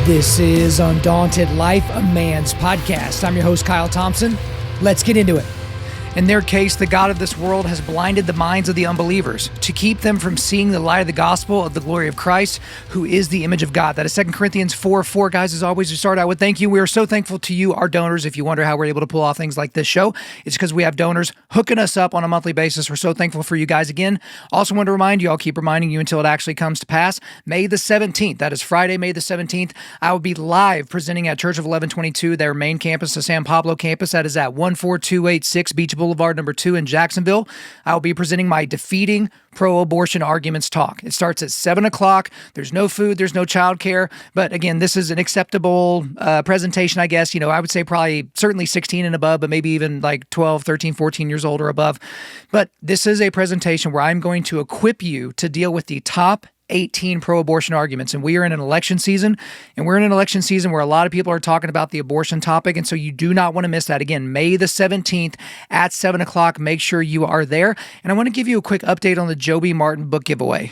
This is Undaunted.Life, a man's podcast. I'm your host, Kyle Thompson. Let's get into it. In their case, the God of this world has blinded the minds of the unbelievers to keep them from seeing the light of the gospel of the glory of Christ, who is the image of God. That is 2 Corinthians 4:4. Guys, as always, we start out with thank you. We are so thankful to you, our donors. If you wonder how we're able to pull off things like this show, it's because we have donors hooking us up on a monthly basis. We're so thankful for you guys again. Also want to remind you, I'll keep reminding you until it actually comes to pass. May the 17th, that is Friday, May the 17th, I will be live presenting at Church of 1122, their main campus, the San Pablo campus. That is at 14286 Beach Boulevard, number 2 in Jacksonville. I will be presenting my Defeating Pro-Abortion Arguments talk. It starts at 7 o'clock. There's no food. There's no childcare. But again, this is an acceptable presentation, I guess. You know, I would say probably certainly 16 and above, but maybe even like 12, 13, 14 years old or above. But this is a presentation where I'm going to equip you to deal with the top 18 pro-abortion arguments. And we are in an election season, and we're in an election season where a lot of people are talking about the abortion topic. And so you do not want to miss that. Again, May the 17th at 7 o'clock. Make sure you are there. And I want to give you a quick update on the Joby Martin book giveaway.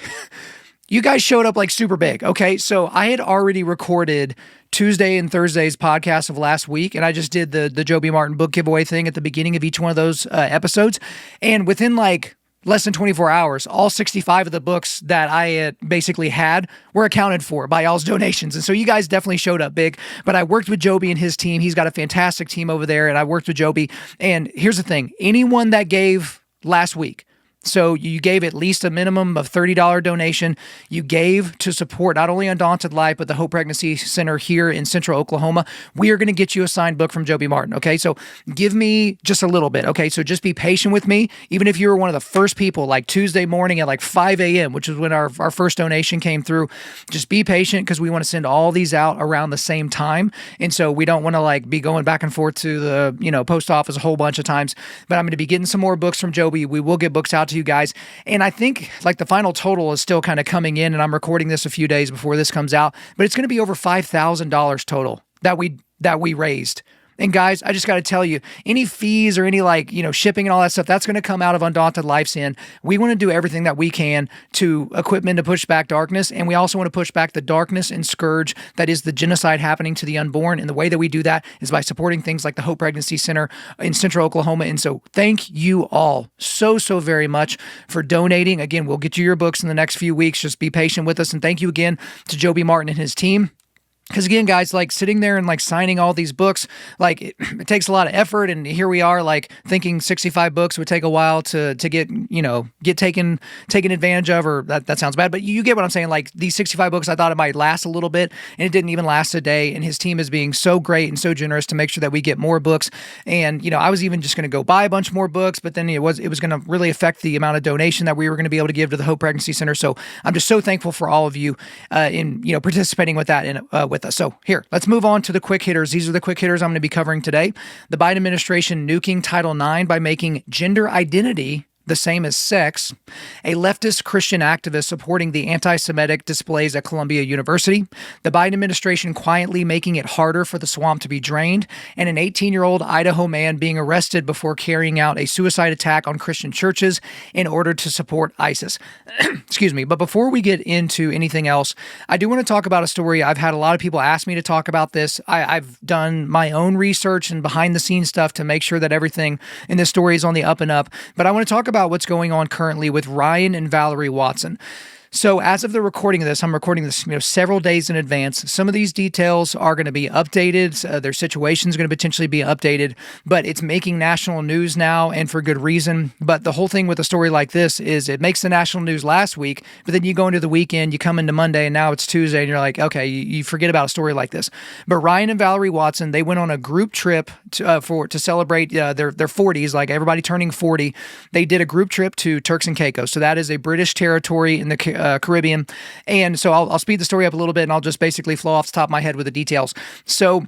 You guys showed up like super big. Okay. So I had already recorded Tuesday and Thursday's podcast of last week, and I just did the Joby Martin book giveaway thing at the beginning of each one of those episodes. And within like less than 24 hours, all 65 of the books that I basically had were accounted for by y'all's donations. And so you guys definitely showed up big. But I worked with Joby and his team. He's got a fantastic team over there, and I worked with Joby. And here's the thing. Anyone that gave last week, so you gave at least a minimum of $30 donation. You gave to support not only Undaunted.Life, but the Hope Pregnancy Center here in Central Oklahoma. We are going to get you a signed book from Joby Martin, okay? So give me just a little bit, okay? So just be patient with me. Even if you were one of the first people, like Tuesday morning at like 5 a.m., which is when our first donation came through, just be patient because we want to send all these out around the same time. And so we don't want to like be going back and forth to the, post office a whole bunch of times. But I'm going to be getting some more books from Joby. We will get books out to you guys. And I think like the final total is still kind of coming in, and I'm recording this a few days before this comes out, but it's going to be over $5,000 total that we raised. And guys, I just got to tell you, any fees or any shipping and all that stuff, that's going to come out of Undaunted.Life's end. We want to do everything that we can to equip men to push back darkness. And we also want to push back the darkness and scourge that is the genocide happening to the unborn. And the way that we do that is by supporting things like the Hope Pregnancy Center in Central Oklahoma. And so thank you all so very much for donating. Again, we'll get you your books in the next few weeks. Just be patient with us. And thank you again to Joby Martin and his team. Because again, guys, like sitting there and like signing all these books, like it takes a lot of effort. And here we are, like thinking 65 books would take a while to get taken advantage of, or that sounds bad, but you get what I'm saying. Like these 65 books, I thought it might last a little bit, and it didn't even last a day. And his team is being so great and so generous to make sure that we get more books. And I was even just going to go buy a bunch more books, but then it was going to really affect the amount of donation that we were going to be able to give to the Hope Pregnancy Center. So I'm just so thankful for all of you in participating with that and with us. So here, let's move on to the quick hitters. These are the quick hitters I'm going to be covering today. The Biden administration nuking Title IX by making gender identity the same as sex, a leftist Christian activist supporting the anti-Semitic displays at Columbia University, the Biden administration quietly making it harder for the swamp to be drained, and an 18-year-old Idaho man being arrested before carrying out a suicide attack on Christian churches in order to support ISIS. Excuse me. But before we get into anything else, I do want to talk about a story. I've had a lot of people ask me to talk about this. I've done my own research and behind-the-scenes stuff to make sure that everything in this story is on the up and up. But I want to talk about what's going on currently with Ryan and Valerie Watson. So as of the recording of this, I'm recording this several days in advance. Some of these details are going to be updated. Their situation is going to potentially be updated, but it's making national news now, and for good reason. But the whole thing with a story like this is it makes the national news last week, but then you go into the weekend, you come into Monday, and now it's Tuesday, and you're like, okay, you forget about a story like this. But Ryan and Valerie Watson, they went on a group trip to celebrate their 40s, like everybody turning 40. They did a group trip to Turks and Caicos. So that is a British territory in the Caribbean. And so I'll speed the story up a little bit, and I'll just basically flow off the top of my head with the details. So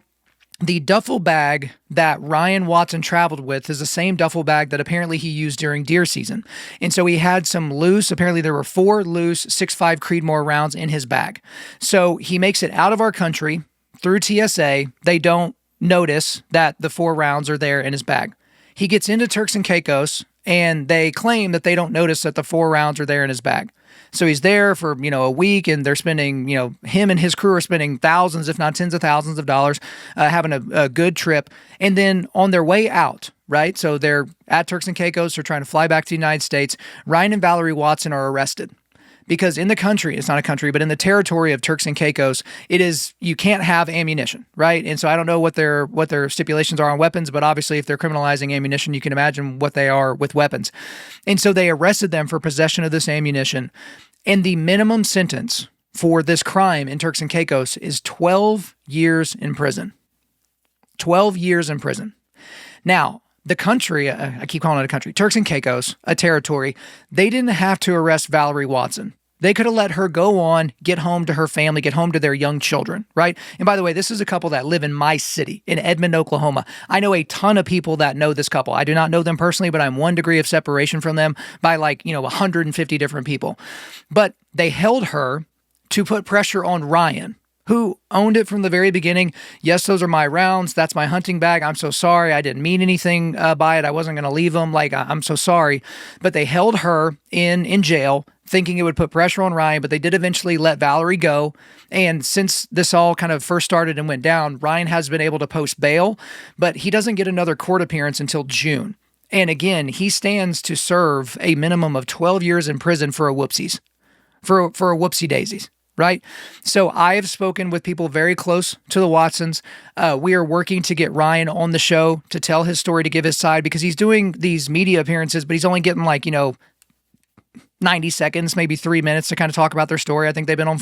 the duffel bag that Ryan Watson traveled with is the same duffel bag that apparently he used during deer season. And so he had some loose, apparently there were 4 loose 6.5 Creedmoor rounds in his bag. So he makes it out of our country through TSA. They don't notice that the 4 rounds are there in his bag. He gets into Turks and Caicos, And they claim that they don't notice that the 4 rounds are there in his bag. So he's there for, a week, and they're spending, him and his crew are spending thousands, if not tens of thousands of dollars, having a good trip. And then on their way out, right? So they're at Turks and Caicos, they're trying to fly back to the United States. Ryan and Valerie Watson are arrested. Because in the country, it's not a country, but in the territory of Turks and Caicos, you can't have ammunition, right? And so I don't know what their stipulations are on weapons, but obviously if they're criminalizing ammunition, you can imagine what they are with weapons. And so they arrested them for possession of this ammunition. And the minimum sentence for this crime in Turks and Caicos is 12 years in prison. 12 years in prison. Now, the country, I keep calling it a country, Turks and Caicos, a territory, they didn't have to arrest Valerie Watson. They could have let her go on, get home to her family, get home to their young children, right? And by the way, this is a couple that live in my city, in Edmond, Oklahoma. I know a ton of people that know this couple. I do not know them personally, but I'm 1 degree of separation from them by 150 different people. But they held her to put pressure on Ryan, who owned it from the very beginning. Yes, those are my rounds. That's my hunting bag. I'm so sorry. I didn't mean anything by it. I wasn't going to leave them. I'm so sorry. But they held her in jail, thinking it would put pressure on Ryan, but they did eventually let Valerie go. And since this all kind of first started and went down, Ryan has been able to post bail, but he doesn't get another court appearance until June. And again, he stands to serve a minimum of 12 years in prison for a whoopsies, for a whoopsie daisies. Right? So I have spoken with people very close to the Watsons. We are working to get Ryan on the show to tell his story, to give his side, because he's doing these media appearances, but he's only getting 90 seconds, maybe 3 minutes to kind of talk about their story. I think they've been on,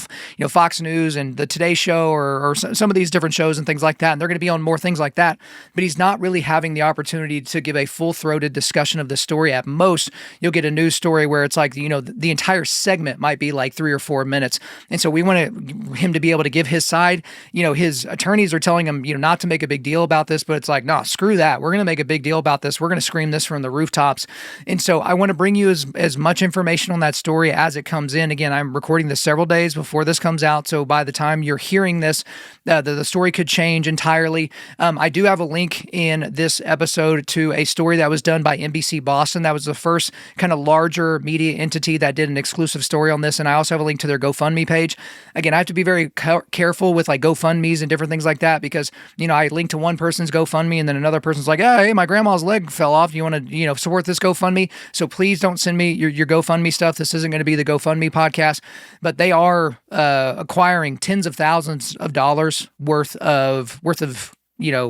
Fox News and the Today Show or some of these different shows and things like that. And they're going to be on more things like that. But he's not really having the opportunity to give a full-throated discussion of the story. At most, you'll get a news story where it's the entire segment might be 3 or 4 minutes. And so we want him to be able to give his side. His attorneys are telling him, not to make a big deal about this, but it's no, screw that. We're going to make a big deal about this. We're going to scream this from the rooftops. And so I want to bring you as much information on that story as it comes in. Again, I'm recording this several days before this comes out, so by the time you're hearing this, the story could change entirely. I do have a link in this episode to a story that was done by NBC Boston. That was the first kind of larger media entity that did an exclusive story on this, and I also have a link to their GoFundMe page. Again, I have to be very careful with GoFundMes and different things like that because, I link to one person's GoFundMe and then another person's like, hey, my grandma's leg fell off. You want to, support this GoFundMe? So please don't send me your GoFundMe stuff. This isn't going to be the GoFundMe podcast, but they are acquiring tens of thousands of dollars worth of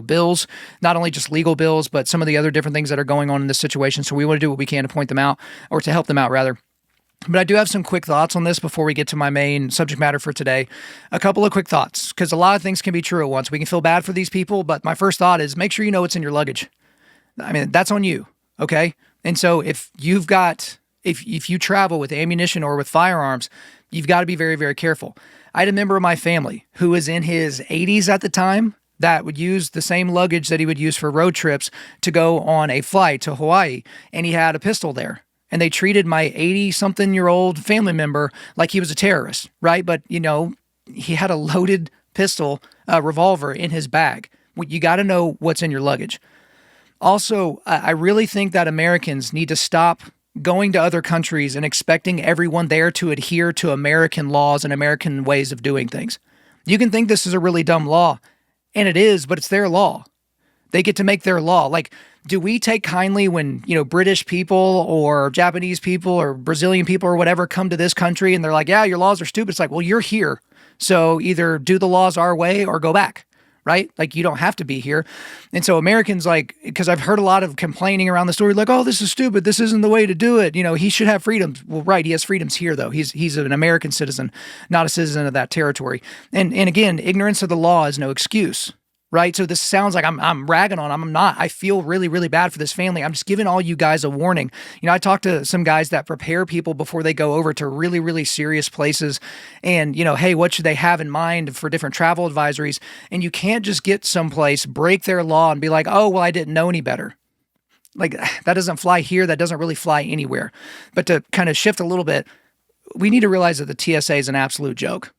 bills, not only just legal bills, but some of the other different things that are going on in this situation. So we want to do what we can to point them out, or to help them out rather. But I do have some quick thoughts on this before we get to my main subject matter for today. A couple of quick thoughts, because a lot of things can be true at once. We can feel bad for these people, but my first thought is make sure you know what's in your luggage. I mean, that's on you, okay? And so if you travel with ammunition or with firearms, you've got to be very, very careful. I had a member of my family who was in his 80s at the time that would use the same luggage that he would use for road trips to go on a flight to Hawaii, and he had a pistol there. And they treated my 80-something-year-old family member like he was a terrorist, right? But, he had a loaded pistol, revolver in his bag. You got to know what's in your luggage. Also, I really think that Americans need to stop going to other countries and expecting everyone there to adhere to American laws and American ways of doing things. You can think this is a really dumb law, and it is, but it's their law. They get to make their law. Do we take kindly when, British people or Japanese people or Brazilian people or whatever come to this country and they're like, yeah, your laws are stupid? It's well, you're here. So either do the laws our way or go back, right? You don't have to be here. And so Americans, because I've heard a lot of complaining around the story, oh, this is stupid. This isn't the way to do it. He should have freedoms. Well, right. He has freedoms here, though. He's an American citizen, not a citizen of that territory. And again, ignorance of the law is no excuse. Right? So this sounds like I'm ragging on him. I'm not. I feel really, really bad for this family. I'm just giving all you guys a warning. I talked to some guys that prepare people before they go over to really, really serious places and, hey, what should they have in mind for different travel advisories? And you can't just get someplace, break their law and be like, oh, well, I didn't know any better. That doesn't fly here. That doesn't really fly anywhere. But to kind of shift a little bit, we need to realize that the TSA is an absolute joke.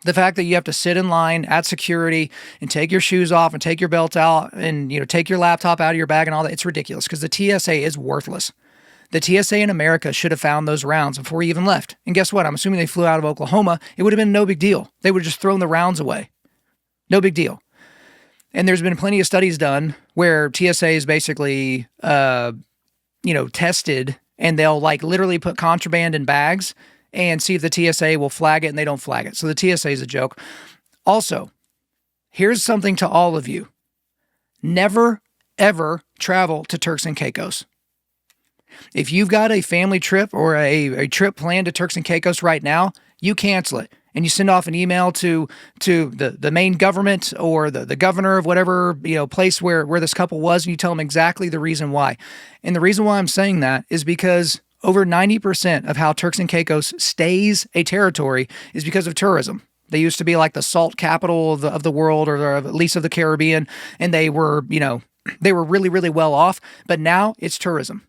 The fact that you have to sit in line at security and take your shoes off and take your belt out and, take your laptop out of your bag and all that, it's ridiculous because the TSA is worthless. The TSA in America should have found those rounds before he even left. And guess what? I'm assuming they flew out of Oklahoma. It would have been no big deal. They would have just thrown the rounds away. No big deal. And there's been plenty of studies done where TSA is basically, tested, and they'll literally put contraband in bags and see if the TSA will flag it, and they don't flag it. So the TSA is a joke. Also, here's something to all of you. Never, ever travel to Turks and Caicos. If you've got a family trip or a trip planned to Turks and Caicos right now, you cancel it. And you send off an email to the main government or the governor of whatever place where this couple was, and you tell them exactly the reason why. And the reason why I'm saying that is because over 90% of how Turks and Caicos stays a territory is because of tourism. They used to be like the salt capital of the world, or at least of the Caribbean, and they were really, really well off. But now it's tourism.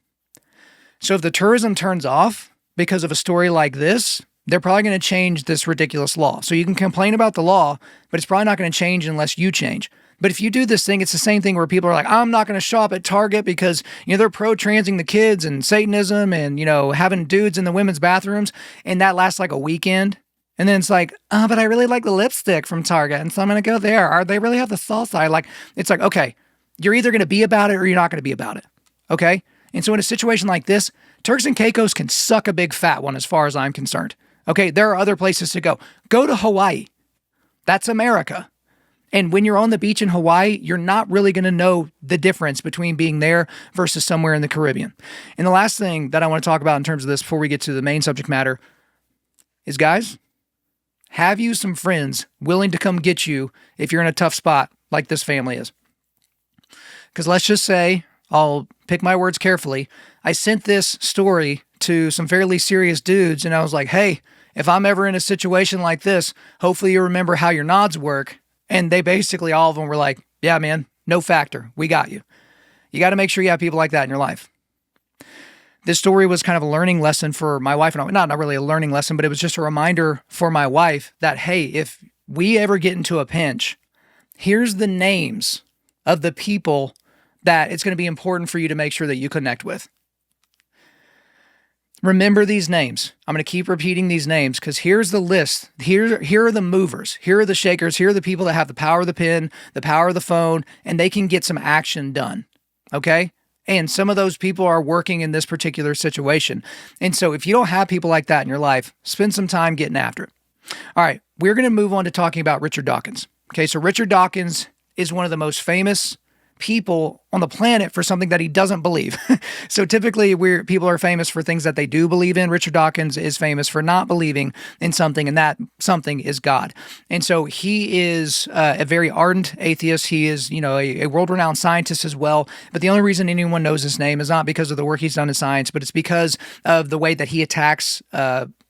So if the tourism turns off because of a story like this, they're probably going to change this ridiculous law. So you can complain about the law, but it's probably not going to change unless you change. But if you do this thing, it's the same thing where people are like, I'm not going to shop at Target because, they're pro-transing the kids and Satanism and, having dudes in the women's bathrooms. And that lasts like a weekend. And then it's like, oh, but I really like the lipstick from Target, and so I'm going to go there. Or they really have the salsa. It's like, okay, you're either going to be about it or you're not going to be about it. Okay? And so in a situation like this, Turks and Caicos can suck a big fat one as far as I'm concerned. Okay, there are other places to go. Go to Hawaii. That's America. And when you're on the beach in Hawaii, you're not really going to know the difference between being there versus somewhere in the Caribbean. And the last thing that I want to talk about in terms of this before we get to the main subject matter is, guys, have you some friends willing to come get you if you're in a tough spot like this family is? Because let's just say, I'll pick my words carefully, I sent this story to some fairly serious dudes, and I was like, hey, if I'm ever in a situation like this, hopefully you remember how your nods work. And they basically, all of them were like, yeah, man, no factor. We got you. You got to make sure you have people like that in your life. This story was kind of a learning lesson for my wife and I. Not really a learning lesson, but it was just a reminder for my wife that, hey, if we ever get into a pinch, here's the names of the people that it's going to be important for you to make sure that you connect with. Remember these names. I'm going to keep repeating these names because here's the list. Here are the movers. Here are the shakers. Here are the people that have the power of the pen, the power of the phone, and they can get some action done. Okay? And some of those people are working in this particular situation. And so if you don't have people like that in your life, spend some time getting after it. All right. We're going to move on to talking about Richard Dawkins. Okay. So Richard Dawkins is one of the most famous people on the planet for something that he doesn't believe. So typically people are famous for things that they do believe in. Richard Dawkins is famous for not believing in something, and that something is God. And so he is a very ardent atheist. He is, a world-renowned scientist as well. But the only reason anyone knows his name is not because of the work he's done in science, but it's because of the way that he attacks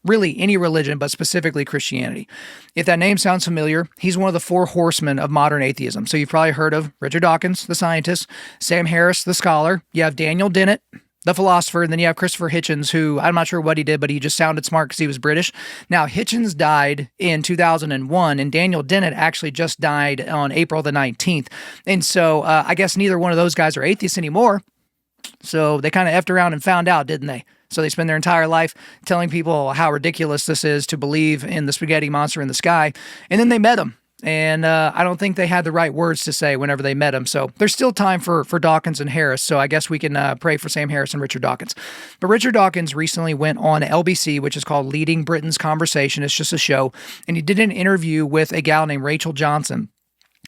really any religion, but specifically Christianity. If that name sounds familiar, he's one of the four horsemen of modern atheism. So you've probably heard of Richard Dawkins, the scientist, Sam Harris, the scholar. You have Daniel Dennett, the philosopher, and then you have Christopher Hitchens, who I'm not sure what he did, but he just sounded smart because he was British. Now, Hitchens died in 2001, and Daniel Dennett actually just died on April the 19th. And so I guess neither one of those guys are atheists anymore. So they kind of effed around and found out, didn't they? So they spend their entire life telling people how ridiculous this is to believe in the spaghetti monster in the sky. And then they met him. And I don't think they had the right words to say whenever they met him. So there's still time for Dawkins and Harris. So I guess we can pray for Sam Harris and Richard Dawkins. But Richard Dawkins recently went on LBC, which is called Leading Britain's Conversation. It's just a show. And he did an interview with a gal named Rachel Johnson.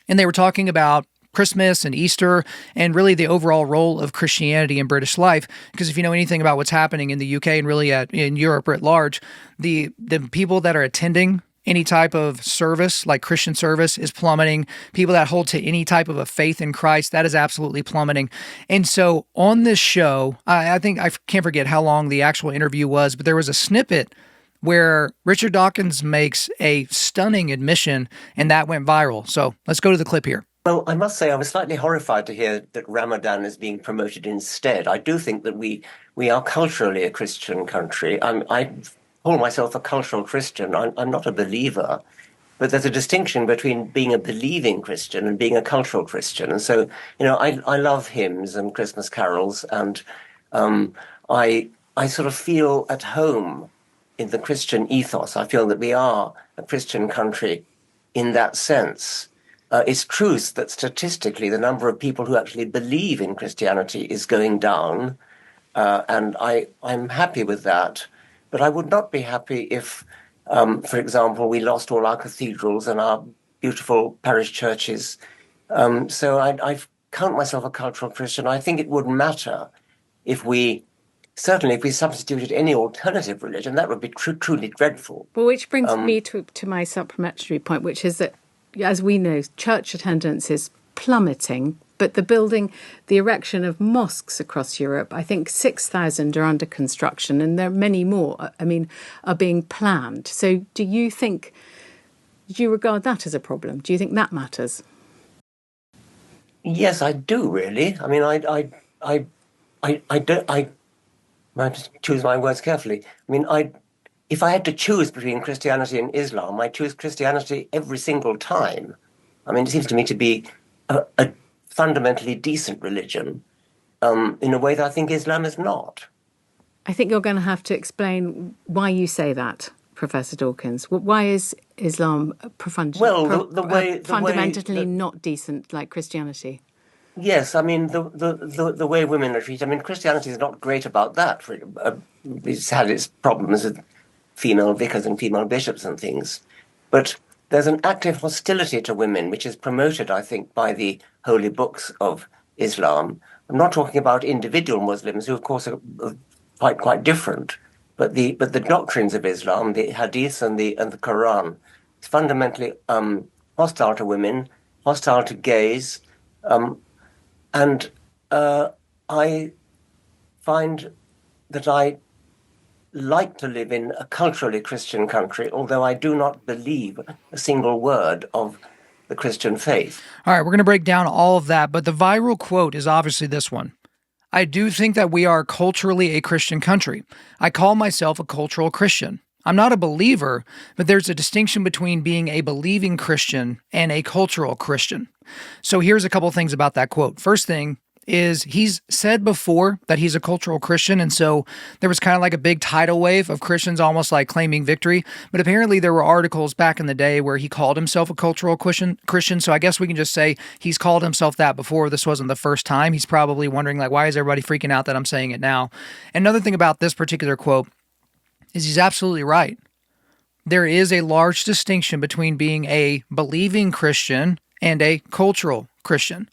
And they were talking about Christmas and Easter and really the overall role of Christianity in British life. Because if you know anything about what's happening in the UK and really in Europe at large, the people that are attending any type of service, like Christian service, is plummeting. People that hold to any type of a faith in Christ, that is absolutely plummeting. And so on this show, I think I can't forget how long the actual interview was, but there was a snippet where Richard Dawkins makes a stunning admission, and that went viral. So let's go to the clip here. Well, I must say I was slightly horrified to hear that Ramadan is being promoted instead. I do think that we are culturally a Christian country. I call myself a cultural Christian. I'm not a believer. But there's a distinction between being a believing Christian and being a cultural Christian. And so, I love hymns and Christmas carols, and um, I sort of feel at home in the Christian ethos. I feel that we are a Christian country in that sense. It's true that statistically the number of people who actually believe in Christianity is going down, and I'm happy with that. But I would not be happy if, for example, we lost all our cathedrals and our beautiful parish churches. So I count myself a cultural Christian. I think it would matter if we, certainly if we substituted any alternative religion. That would be truly dreadful. Well, which brings me to my supplementary point, which is that, as we know, church attendance is plummeting, but the erection of mosques across Europe, I think 6,000 are under construction, and there are many more, are being planned. So do you regard that as a problem? Do you think that matters? Yes, I do, really. I mean, I have to choose my words carefully. I mean, if I had to choose between Christianity and Islam, I choose Christianity every single time. I mean, it seems to me to be a fundamentally decent religion, in a way that I think Islam is not. I think you're going to have to explain why you say that, Professor Dawkins. Why is Islam fundamentally not decent like Christianity? Yes, I mean, the way women are treated. I mean, Christianity is not great about that. It's had its problems with female vicars and female bishops and things. But there's an active hostility to women, which is promoted, I think, by the holy books of Islam. I'm not talking about individual Muslims, who, of course, are quite different. But the doctrines of Islam, the Hadith and the Quran, is fundamentally hostile to women, hostile to gays, and I find that I like to live in a culturally Christian country, although I do not believe a single word of the Christian faith. All right, we're going to break down all of that, but the viral quote is obviously this one. I do think that we are culturally a Christian country. I call myself a cultural Christian. I'm not a believer, but there's a distinction between being a believing Christian and a cultural Christian. So here's a couple things about that quote. First thing is he's said before that he's a cultural Christian, and so there was kind of like a big tidal wave of Christians almost like claiming victory. But apparently there were articles back in the day where he called himself a cultural Christian, so I guess we can just say he's called himself that before. This wasn't the first time. He's probably wondering, like, why is everybody freaking out that I'm saying it now? Another thing about this particular quote is he's absolutely right. There is a large distinction between being a believing Christian and a cultural Christian.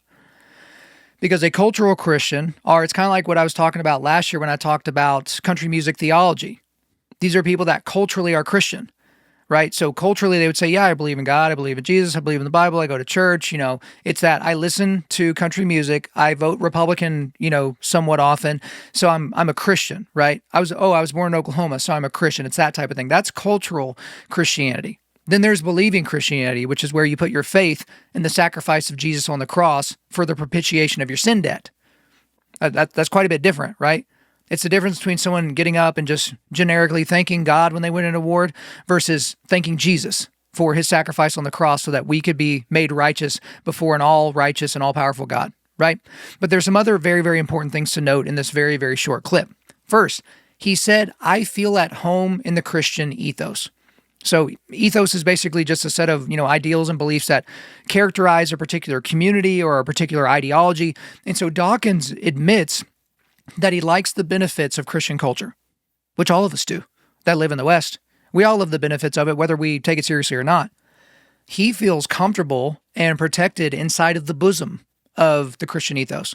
Because a cultural Christian, or it's kind of like what I was talking about last year when I talked about country music theology. These are people that culturally are Christian, right? So culturally they would say, yeah, I believe in God, I believe in Jesus, I believe in the Bible, I go to church, it's that I listen to country music, I vote Republican, somewhat often, so I'm a Christian, right? I was born in Oklahoma, so I'm a Christian. It's that type of thing. That's cultural Christianity. Then there's believing Christianity, which is where you put your faith in the sacrifice of Jesus on the cross for the propitiation of your sin debt. That's quite a bit different, right? It's the difference between someone getting up and just generically thanking God when they win an award versus thanking Jesus for his sacrifice on the cross so that we could be made righteous before an all-righteous and all-powerful God, right? But there's some other very, very important things to note in this very, very short clip. First, he said, I feel at home in the Christian ethos. So ethos is basically just a set of, ideals and beliefs that characterize a particular community or a particular ideology. And so Dawkins admits that he likes the benefits of Christian culture, which all of us do that live in the West. We all love the benefits of it, whether we take it seriously or not. He feels comfortable and protected inside of the bosom of the Christian ethos.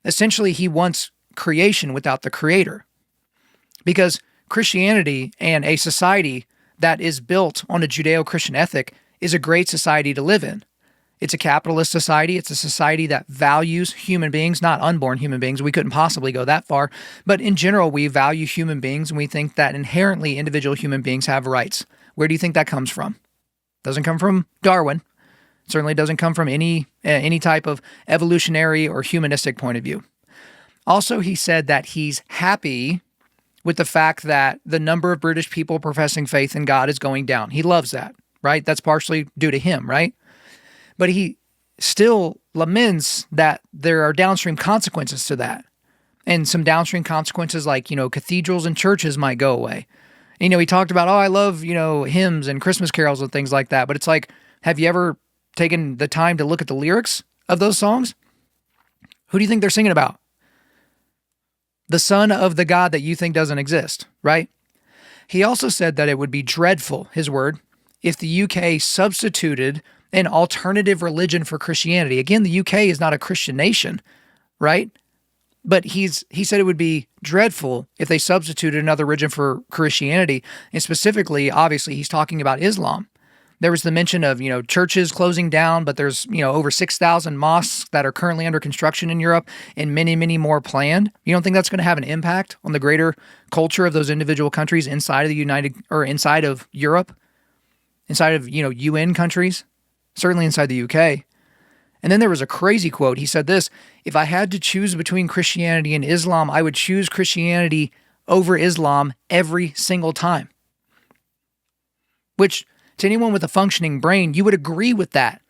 Essentially, he wants creation without the creator. Because Christianity and a society that is built on a Judeo-Christian ethic is a great society to live in. It's a capitalist society. It's a society that values human beings, not unborn human beings. We couldn't possibly go that far. But in general, we value human beings, and we think that inherently individual human beings have rights. Where do you think that comes from? Doesn't come from Darwin. It certainly doesn't come from any type of evolutionary or humanistic point of view. Also, he said that he's happy with the fact that the number of British people professing faith in God is going down. He loves that, right? That's partially due to him, right? But he still laments that there are downstream consequences to that. And some downstream consequences like, cathedrals and churches might go away. And, he talked about, I love, hymns and Christmas carols and things like that. But it's like, have you ever taken the time to look at the lyrics of those songs? Who do you think they're singing about? The son of the God that you think doesn't exist, right? He also said that it would be dreadful, his word, if the UK substituted an alternative religion for Christianity. Again, the UK is not a Christian nation, right? But he said it would be dreadful if they substituted another religion for Christianity. And specifically, obviously, he's talking about Islam. There was the mention of, churches closing down, but there's, over 6,000 mosques that are currently under construction in Europe and many, many more planned. You don't think that's going to have an impact on the greater culture of those individual countries inside of inside of Europe, inside of, UN countries, certainly inside the UK? And then there was a crazy quote. He said this: if I had to choose between Christianity and Islam, I would choose Christianity over Islam every single time. Which, to anyone with a functioning brain, you would agree with that.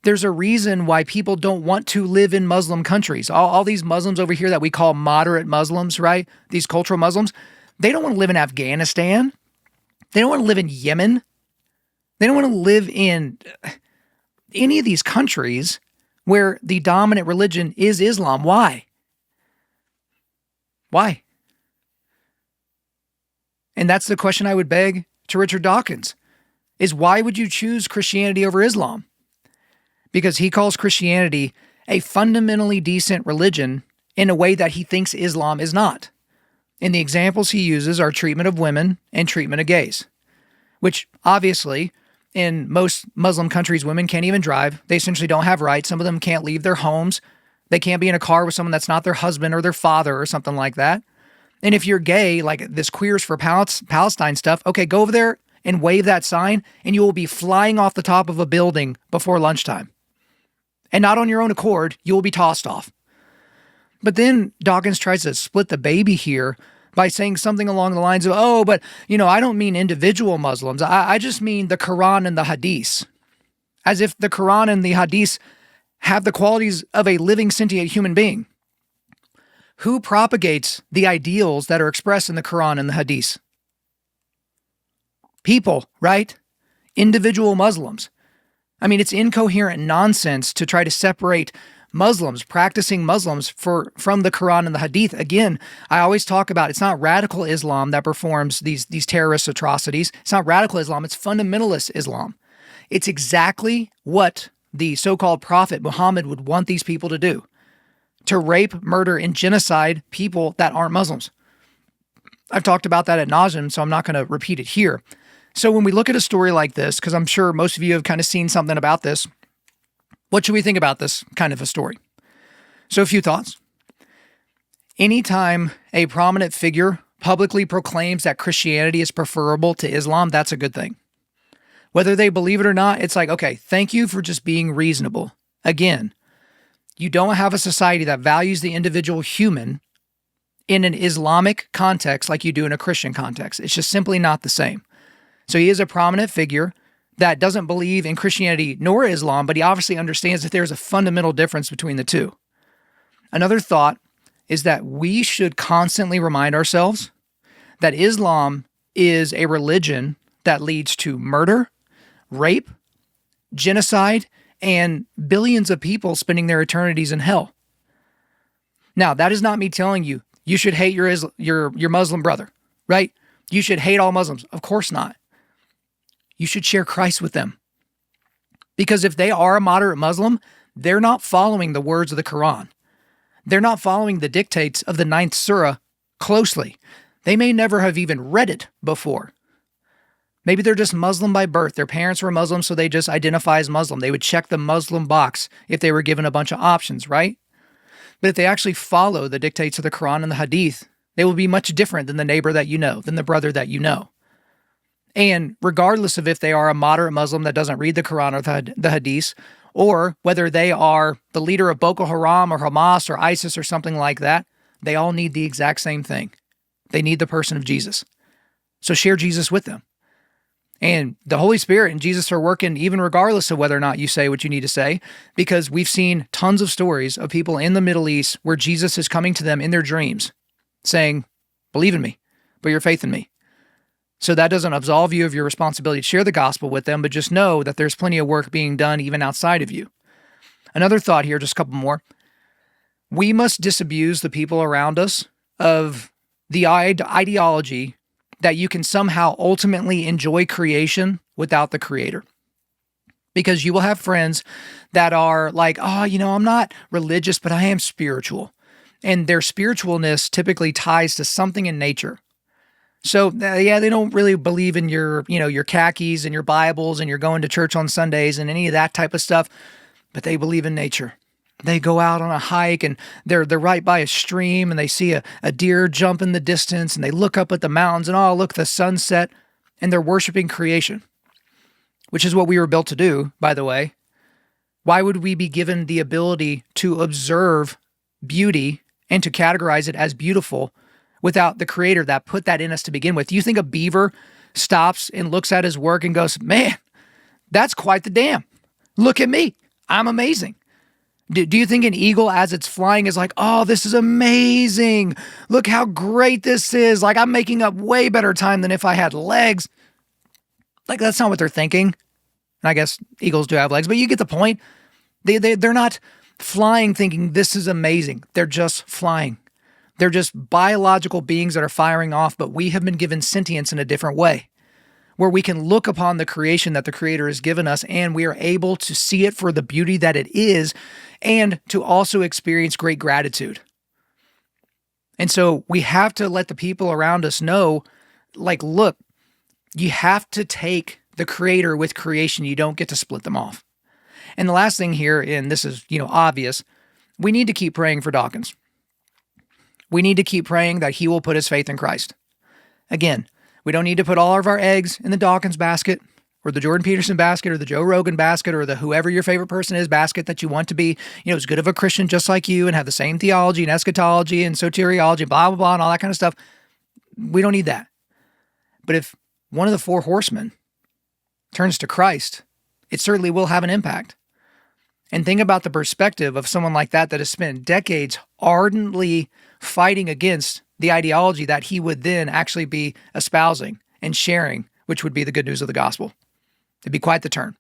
There's a reason why people don't want to live in Muslim countries. All these Muslims over here that we call moderate Muslims, right? These cultural Muslims, they don't want to live in Afghanistan. They don't want to live in Yemen. They don't want to live in any of these countries where the dominant religion is Islam. Why? Why? And that's the question I would beg to Richard Dawkins, is why would you choose Christianity over Islam? Because he calls Christianity a fundamentally decent religion in a way that he thinks Islam is not. And the examples he uses are treatment of women and treatment of gays, which obviously in most Muslim countries, women can't even drive. They essentially don't have rights. Some of them can't leave their homes. They can't be in a car with someone that's not their husband or their father or something like that. And if you're gay, like this Queers for Palestine stuff, okay, go over there and wave that sign and you will be flying off the top of a building before lunchtime. And not on your own accord, you will be tossed off. But then Dawkins tries to split the baby here by saying something along the lines of, but, I don't mean individual Muslims. I just mean the Quran and the Hadith. As if the Quran and the Hadith have the qualities of a living, sentient human being. Who propagates the ideals that are expressed in the Quran and the Hadith? People, right? Individual Muslims. I mean, it's incoherent nonsense to try to separate Muslims, practicing Muslims from the Quran and the Hadith. Again, I always talk about it's not radical Islam that performs these terrorist atrocities. It's not radical Islam, it's fundamentalist Islam. It's exactly what the so-called prophet Muhammad would want these people to do. To rape, murder, and genocide people that aren't Muslims. I've talked about that ad nauseum, so I'm not going to repeat it here. So when we look at a story like this, because I'm sure most of you have kind of seen something about this, what should we think about this kind of a story? So a few thoughts. Anytime a prominent figure publicly proclaims that Christianity is preferable to Islam, that's a good thing. Whether they believe it or not, it's like, okay, thank you for just being reasonable. Again, you don't have a society that values the individual human in an Islamic context like you do in a Christian context. It's just simply not the same. So he is a prominent figure that doesn't believe in Christianity nor Islam, but he obviously understands that there's a fundamental difference between the two. Another thought is that we should constantly remind ourselves that Islam is a religion that leads to murder, rape, genocide, and billions of people spending their eternities in hell. Now, that is not me telling you you should hate your Muslim brother, right? You should hate all Muslims. Of course not. You should share Christ with them. Because if they are a moderate Muslim, they're not following the words of the Quran. They're not following the dictates of the 9th surah closely. They may never have even read it before. Maybe they're just Muslim by birth. Their parents were Muslim, so they just identify as Muslim. They would check the Muslim box if they were given a bunch of options, right? But if they actually follow the dictates of the Quran and the Hadith, they will be much different than the neighbor that you know, than the brother that you know. And regardless of if they are a moderate Muslim that doesn't read the Quran or the Hadith, or whether they are the leader of Boko Haram or Hamas or ISIS or something like that, they all need the exact same thing. They need the person of Jesus. So share Jesus with them. And the Holy Spirit and Jesus are working even regardless of whether or not you say what you need to say, because we've seen tons of stories of people in the Middle East where Jesus is coming to them in their dreams saying, believe in me, put your faith in me. So that doesn't absolve you of your responsibility to share the gospel with them, but just know that there's plenty of work being done even outside of you. Another thought here, just a couple more. We must disabuse the people around us of the ideology that you can somehow ultimately enjoy creation without the creator. Because you will have friends that are like, oh, I'm not religious, but I am spiritual. And their spiritualness typically ties to something in nature. So they don't really believe in your khakis and your Bibles and you're going to church on Sundays and any of that type of stuff, but they believe in nature. They go out on a hike and they're right by a stream and they see a deer jump in the distance and they look up at the mountains and look, the sunset, and they're worshiping creation, which is what we were built to do, by the way. Why would we be given the ability to observe beauty and to categorize it as beautiful without the creator that put that in us to begin with? You think a beaver stops and looks at his work and goes, man, that's quite the dam. Look at me. I'm amazing. Do you think an eagle as it's flying is like, oh, this is amazing. Look how great this is. Like I'm making up way better time than if I had legs. Like that's not what they're thinking. And I guess eagles do have legs, but you get the point. They're not flying thinking this is amazing. They're just flying. They're just biological beings that are firing off, but we have been given sentience in a different way, where we can look upon the creation that the Creator has given us and we are able to see it for the beauty that it is and to also experience great gratitude. And so we have to let the people around us know, like, look, you have to take the Creator with creation. You don't get to split them off. And the last thing here, and this is, obvious, we need to keep praying for Dawkins. We need to keep praying that he will put his faith in Christ. Again, we don't need to put all of our eggs in the Dawkins basket or the Jordan Peterson basket or the Joe Rogan basket or the whoever your favorite person is basket that you want to be, as good of a Christian just like you and have the same theology and eschatology and soteriology, blah, blah, blah, and all that kind of stuff. We don't need that. But if one of the four horsemen turns to Christ, it certainly will have an impact. And think about the perspective of someone like that has spent decades ardently fighting against the ideology that he would then actually be espousing and sharing, which would be the good news of the gospel. It'd be quite the turn.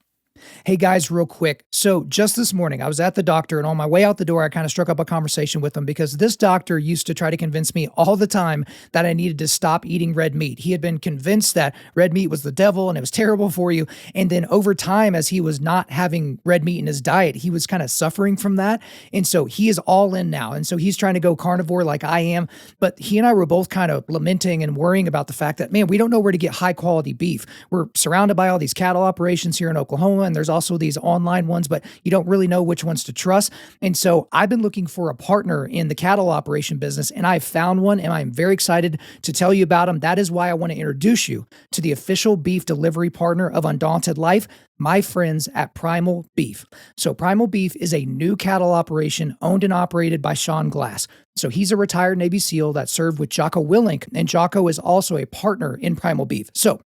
Hey guys, real quick. So just this morning, I was at the doctor and on my way out the door, I kind of struck up a conversation with him because this doctor used to try to convince me all the time that I needed to stop eating red meat. He had been convinced that red meat was the devil and it was terrible for you. And then over time, as he was not having red meat in his diet, he was kind of suffering from that. And so he is all in now. And so he's trying to go carnivore like I am. But he and I were both kind of lamenting and worrying about the fact that, man, we don't know where to get high quality beef. We're surrounded by all these cattle operations here in Oklahoma. And there's also these online ones, but you don't really know which ones to trust. And so I've been looking for a partner in the cattle operation business, and I've found one, and I'm very excited to tell you about them. That is why I want to introduce you to the official beef delivery partner of Undaunted.Life, my friends at Primal Beef. So Primal Beef is a new cattle operation owned and operated by Sean Glass. So he's a retired Navy SEAL that served with Jocko Willink, and Jocko is also a partner in Primal Beef. So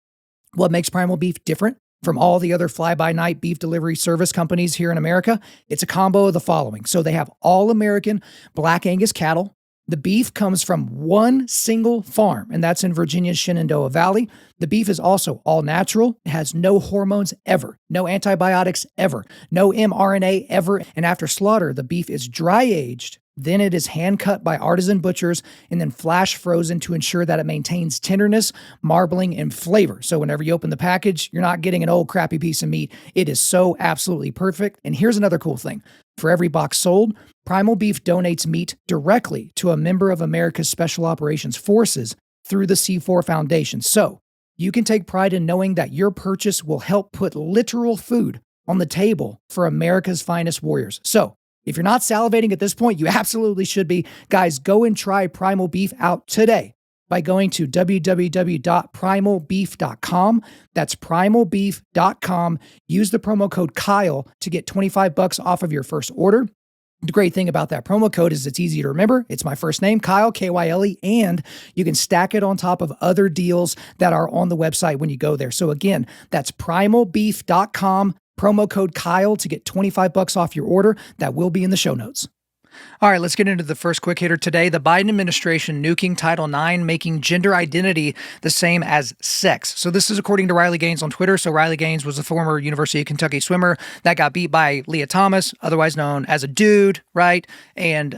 what makes Primal Beef different from all the other fly-by-night beef delivery service companies here in America? It's a combo of the following. So they have all-American Black Angus cattle. The beef comes from one single farm, and that's in Virginia's Shenandoah Valley. The beef is also all natural. It has no hormones ever, no antibiotics ever, no mRNA ever. And after slaughter, the beef is dry-aged. Then it is hand-cut by artisan butchers and then flash frozen to ensure that it maintains tenderness, marbling, and flavor. So whenever you open the package, you're not getting an old crappy piece of meat. It is so absolutely perfect. And here's another cool thing. For every box sold, Primal Beef donates meat directly to a member of America's Special Operations Forces through the C4 Foundation. So you can take pride in knowing that your purchase will help put literal food on the table for America's finest warriors. So if you're not salivating at this point, you absolutely should be. Guys, go and try Primal Beef out today by going to www.primalbeef.com. That's primalbeef.com. Use the promo code Kyle to get $25 off of your first order. The great thing about that promo code is it's easy to remember. It's my first name, Kyle, Kyle, and you can stack it on top of other deals that are on the website when you go there. So again, that's primalbeef.com, promo code Kyle to get $25 off your order. That will be in the show notes. All right, let's get into the first quick hitter today. The Biden administration nuking Title IX, making gender identity the same as sex. So this is according to Riley Gaines on Twitter. So Riley Gaines was a former University of Kentucky swimmer that got beat by Leah Thomas, otherwise known as a dude, right? And,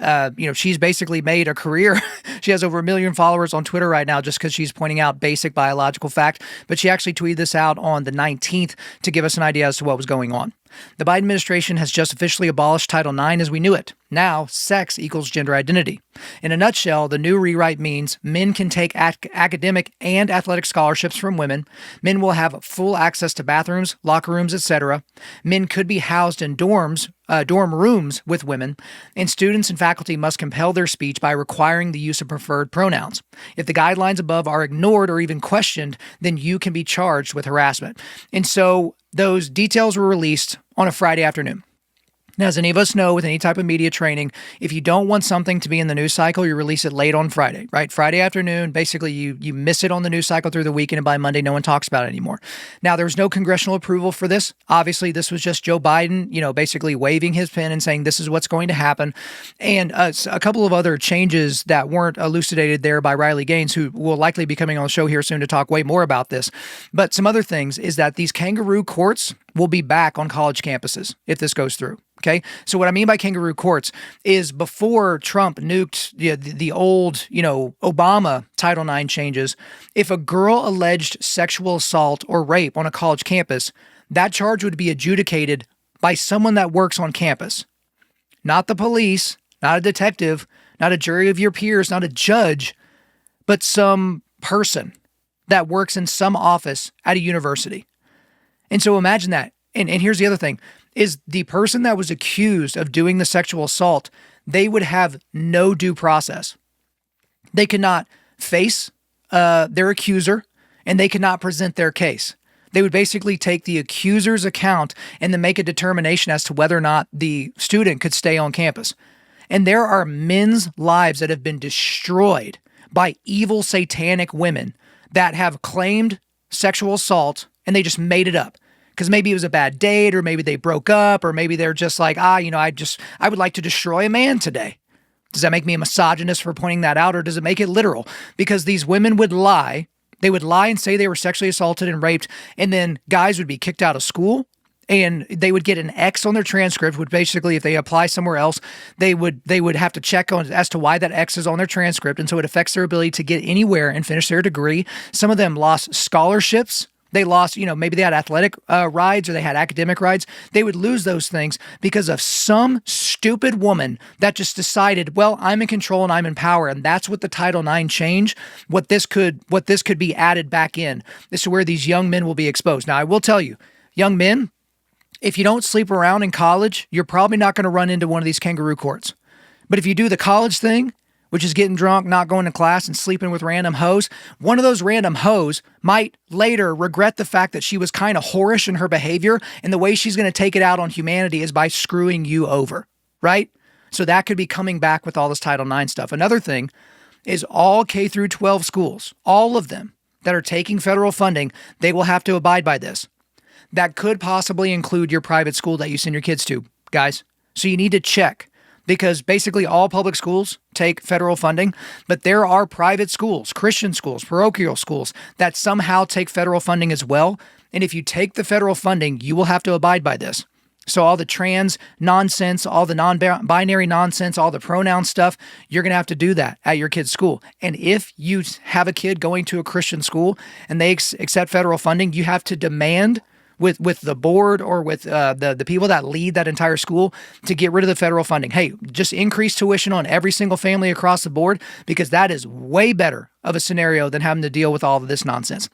she's basically made a career. She has over 1 million followers on Twitter right now just because she's pointing out basic biological fact. But she actually tweeted this out on the 19th to give us an idea as to what was going on. The Biden administration has just officially abolished Title IX as we knew it. Now, sex equals gender identity. In a nutshell, the new rewrite means men can take academic and athletic scholarships from women. Men will have full access to bathrooms, locker rooms, etc. Men could be housed in dorm rooms with women, and students and faculty must compel their speech by requiring the use of preferred pronouns. If the guidelines above are ignored or even questioned, then you can be charged with harassment. And so those details were released on a Friday afternoon. Now, as any of us know with any type of media training, if you don't want something to be in the news cycle, you release it late on Friday, right? Friday afternoon, basically you miss it on the news cycle through the weekend, and by Monday, no one talks about it anymore. Now, there was no congressional approval for this. Obviously, this was just Joe Biden, basically waving his pen and saying this is what's going to happen. And a couple of other changes that weren't elucidated there by Riley Gaines, who will likely be coming on the show here soon to talk way more about this. But some other things is that these kangaroo courts will be back on college campuses if this goes through. Okay, so what I mean by kangaroo courts is before Trump nuked the old, Obama Title IX changes, if a girl alleged sexual assault or rape on a college campus, that charge would be adjudicated by someone that works on campus. Not the police, not a detective, not a jury of your peers, not a judge, but some person that works in some office at a university. And so imagine that. And here's the other thing. Is the person that was accused of doing the sexual assault, they would have no due process. They could not face their accuser, and they could not present their case. They would basically take the accuser's account and then make a determination as to whether or not the student could stay on campus. And there are men's lives that have been destroyed by evil satanic women that have claimed sexual assault, and they just made it up. Because maybe it was a bad date, or maybe they broke up, or maybe they're just like, I would like to destroy a man today. Does that make me a misogynist for pointing that out, or does it make it literal? Because these women would lie. They would lie and say they were sexually assaulted and raped, and then guys would be kicked out of school, and they would get an X on their transcript, which basically, if they apply somewhere else, they would have to check on as to why that X is on their transcript, and so it affects their ability to get anywhere and finish their degree. Some of them lost scholarships. They lost, maybe they had athletic rides or they had academic rides. They would lose those things because of some stupid woman that just decided, well, I'm in control and I'm in power. And that's what the Title IX change, what this could be added back in. This is where these young men will be exposed. Now, I will tell you, young men, if you don't sleep around in college, you're probably not going to run into one of these kangaroo courts. But if you do the college thing, which is getting drunk, not going to class, and sleeping with random hoes, one of those random hoes might later regret the fact that she was kind of whorish in her behavior, and the way she's going to take it out on humanity is by screwing you over, right? So that could be coming back with all this Title IX stuff. Another thing is all K through 12 schools, all of them that are taking federal funding, they will have to abide by this. That could possibly include your private school that you send your kids to, guys. So you need to check. Because basically all public schools take federal funding, but there are private schools, Christian schools, parochial schools that somehow take federal funding as well. And if you take the federal funding, you will have to abide by this. So all the trans nonsense, all the non-binary nonsense, all the pronoun stuff, you're going to have to do that at your kid's school. And if you have a kid going to a Christian school and they accept federal funding, you have to demand with the board or with the people that lead that entire school to get rid of the federal funding. Hey, just increase tuition on every single family across the board, because that is way better of a scenario than having to deal with all of this nonsense.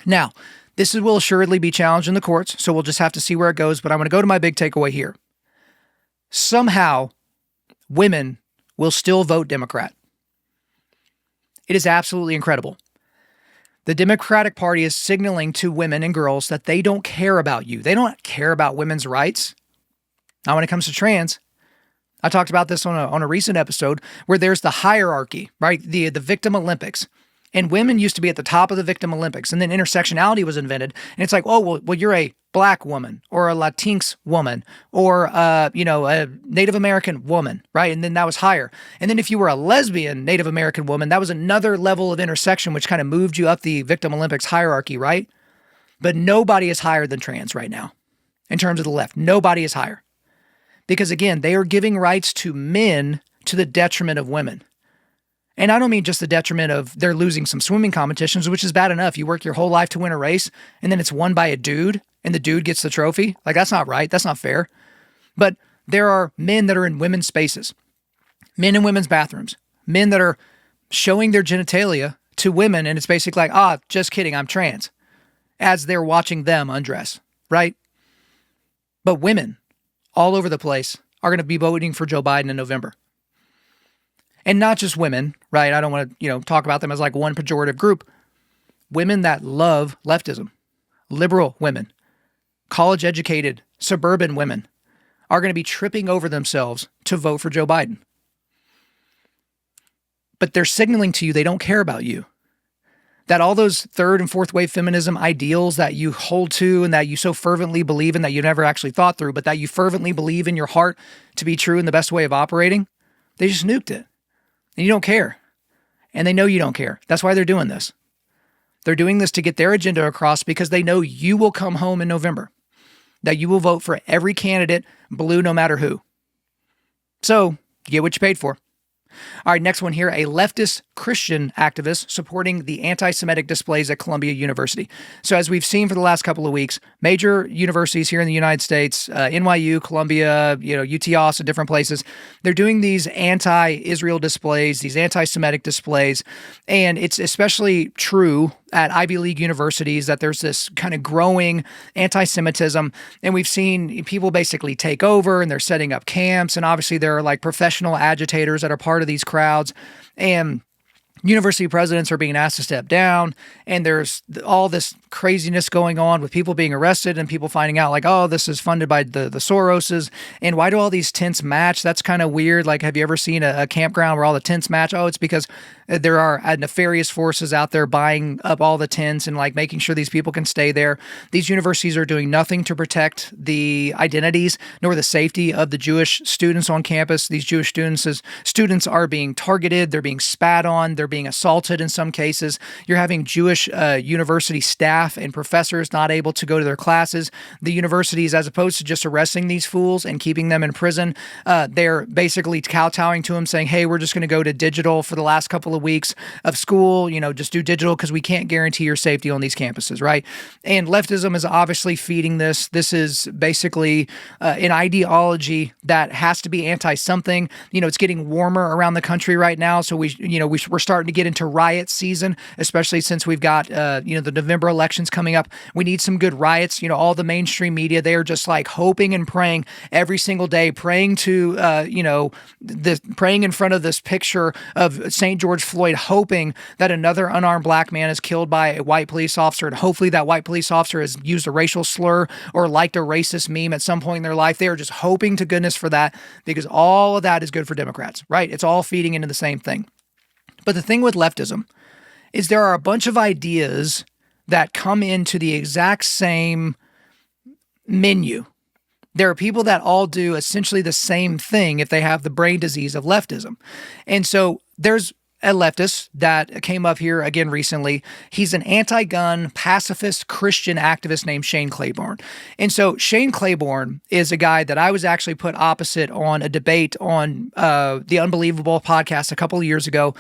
Now, this will assuredly be challenged in the courts, so we'll just have to see where it goes, but I'm going to go to my big takeaway here. Somehow, women will still vote Democrat. It is absolutely incredible. The Democratic Party is signaling to women and girls that they don't care about you. They don't care about women's rights. Not when it comes to trans. I talked about this on a recent episode where there's the hierarchy, right? The victim Olympics. And women used to be at the top of the victim Olympics. And then intersectionality was invented. And it's like, oh, well, you're a Black woman or a Latinx woman or, a Native American woman, right? And then that was higher. And then if you were a lesbian Native American woman, that was another level of intersection, which kind of moved you up the victim Olympics hierarchy, right? But nobody is higher than trans right now in terms of the left. Nobody is higher. Because again, they are giving rights to men to the detriment of women. And I don't mean just the detriment of they're losing some swimming competitions, which is bad enough. You work your whole life to win a race and then it's won by a dude and the dude gets the trophy. Like, that's not right. That's not fair. But there are men that are in women's spaces, men in women's bathrooms, men that are showing their genitalia to women. And it's basically like, just kidding, I'm trans, as they're watching them undress, right? But women all over the place are going to be voting for Joe Biden in November. And not just women, right? I don't want to, talk about them as like one pejorative group. Women that love leftism, liberal women, college-educated, suburban women are going to be tripping over themselves to vote for Joe Biden. But they're signaling to you they don't care about you. That all those third and fourth wave feminism ideals that you hold to and that you so fervently believe in that you never actually thought through, but that you fervently believe in your heart to be true and the best way of operating, they just nuked it. And you don't care. And they know you don't care. That's why they're doing this. They're doing this to get their agenda across because they know you will come home in November, that you will vote for every candidate, blue no matter who. So, get what you paid for. All right, next one here, a leftist Christian activist supporting the anti-Semitic displays at Columbia University. So as we've seen for the last couple of weeks, major universities here in the United States, NYU, Columbia, UT Austin, different places, they're doing these anti-Israel displays, these anti-Semitic displays. And it's especially true at Ivy League universities that there's this kind of growing anti-Semitism. And we've seen people basically take over and they're setting up camps. And obviously there are like professional agitators that are part of these crowds. And university presidents are being asked to step down, and there's all this craziness going on with people being arrested and people finding out like, oh, this is funded by the Soroses, and why do all these tents match? That's kind of weird. Like, have you ever seen a campground where all the tents match? Oh, it's because there are nefarious forces out there buying up all the tents and like making sure these people can stay there. These universities are doing nothing to protect the identities nor the safety of the Jewish students on campus. These Jewish students are being targeted. They're being spat on. They're being assaulted in some cases. You're having Jewish university staff and professors not able to go to their classes. The universities, as opposed to just arresting these fools and keeping them in prison, they're basically kowtowing to them, saying, hey, we're just going to go to digital for the last couple of weeks of school, just do digital because we can't guarantee your safety on these campuses, right? And leftism is obviously feeding this. This is basically an ideology that has to be anti-something. It's getting warmer around the country right now, so we're starting to get into riot season, especially since we've got the November elections coming up. We need some good riots. All the mainstream media, they are just like hoping and praying every single day, praying to praying in front of this picture of St. George Floyd, hoping that another unarmed black man is killed by a white police officer, and hopefully that white police officer has used a racial slur or liked a racist meme at some point in their life. They are just hoping to goodness for that, because all of that is good for Democrats, right? It's all feeding into the same thing. But the thing with leftism is there are a bunch of ideas that come into the exact same menu. There are people that all do essentially the same thing if they have the brain disease of leftism. And so there's a leftist that came up here again recently. He's an anti-gun, pacifist Christian activist named Shane Claiborne. And so Shane Claiborne is a guy that I was actually put opposite on a debate on the Unbelievable podcast a couple of years ago.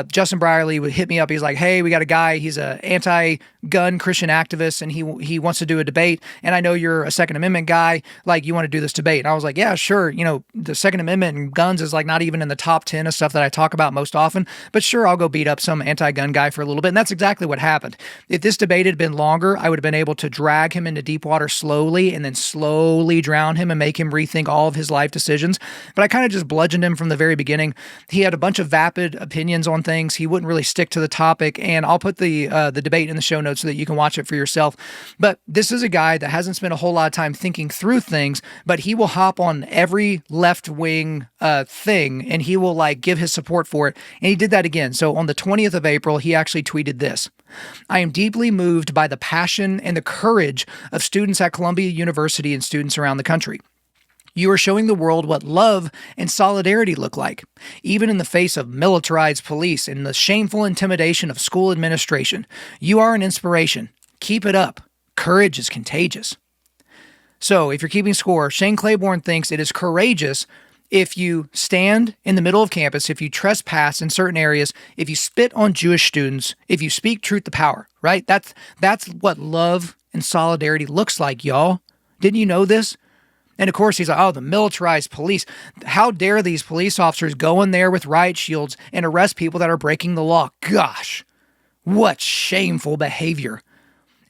Justin Brierley would hit me up. He's like, hey, we got a guy. He's an anti-gun Christian activist, and he wants to do a debate. And I know you're a Second Amendment guy. Like, you want to do this debate? And I was like, yeah, sure. The Second Amendment and guns is like not even in the top 10 of stuff that I talk about most often. but sure, I'll go beat up some anti-gun guy for a little bit. And that's exactly what happened. If this debate had been longer, I would have been able to drag him into deep water slowly and then slowly drown him and make him rethink all of his life decisions. But I kind of just bludgeoned him from the very beginning. He had a bunch of vapid opinions on things. He wouldn't really stick to the topic. And I'll put the debate in the show notes so that you can watch it for yourself. But this is a guy that hasn't spent a whole lot of time thinking through things, but he will hop on every left-wing thing and he will like give his support for it. And he did that again. So on the 20th of April, he actually tweeted this: "I am deeply moved by the passion and the courage of students at Columbia University and students around the country. You are showing the world what love and solidarity look like, even in the face of militarized police and the shameful intimidation of school administration. You are an inspiration. Keep it up. Courage is contagious." So if you're keeping score, Shane Claiborne thinks it is courageous if you stand in the middle of campus, if you trespass in certain areas, if you spit on Jewish students, if you speak truth to power, right? That's what love and solidarity looks like, y'all. Didn't you know this? And of course, he's like, oh, the militarized police. How dare these police officers go in there with riot shields and arrest people that are breaking the law? Gosh, what shameful behavior.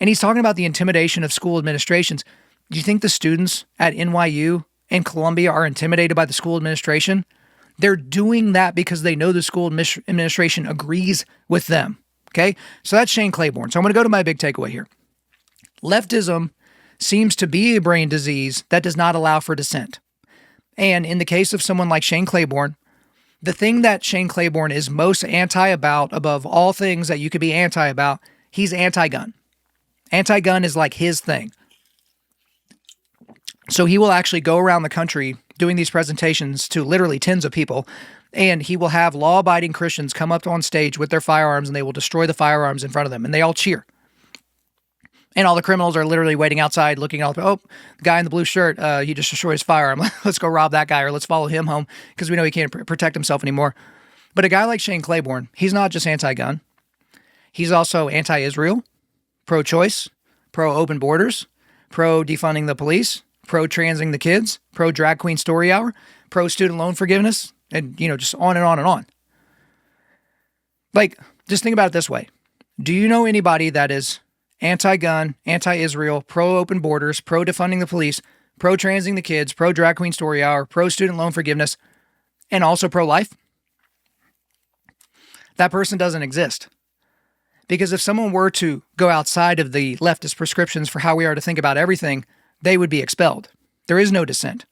And he's talking about the intimidation of school administrations. Do you think the students at NYU and Columbia are intimidated by the school administration? They're doing that because they know the school administration agrees with them. Okay? So that's Shane Claiborne. So I'm going to go to my big takeaway here. Leftism seems to be a brain disease that does not allow for dissent. And in the case of someone like Shane Claiborne, the thing that Shane Claiborne is most anti about, above all things that you could be anti about, he's anti-gun. Anti-gun is like his thing. So he will actually go around the country doing these presentations to literally tens of people, and he will have law-abiding Christians come up on stage with their firearms, and they will destroy the firearms in front of them, and they all cheer. And all the criminals are literally waiting outside looking out. Oh, the guy in the blue shirt, he just destroyed his firearm. Let's go rob that guy, or let's follow him home because we know he can't protect himself anymore. But a guy like Shane Claiborne, he's not just anti-gun. He's also anti-Israel, pro-choice, pro-open borders, pro-defunding the police, pro-transing the kids, pro-drag queen story hour, pro-student loan forgiveness, and, just on and on and on. Like, just think about it this way. Do you know anybody that is anti-gun, anti-Israel, pro-open borders, pro-defunding the police, pro-transing the kids, pro-drag queen story hour, pro-student loan forgiveness, and also pro-life? That person doesn't exist. Because if someone were to go outside of the leftist prescriptions for how we are to think about everything, they would be expelled. There is no dissent.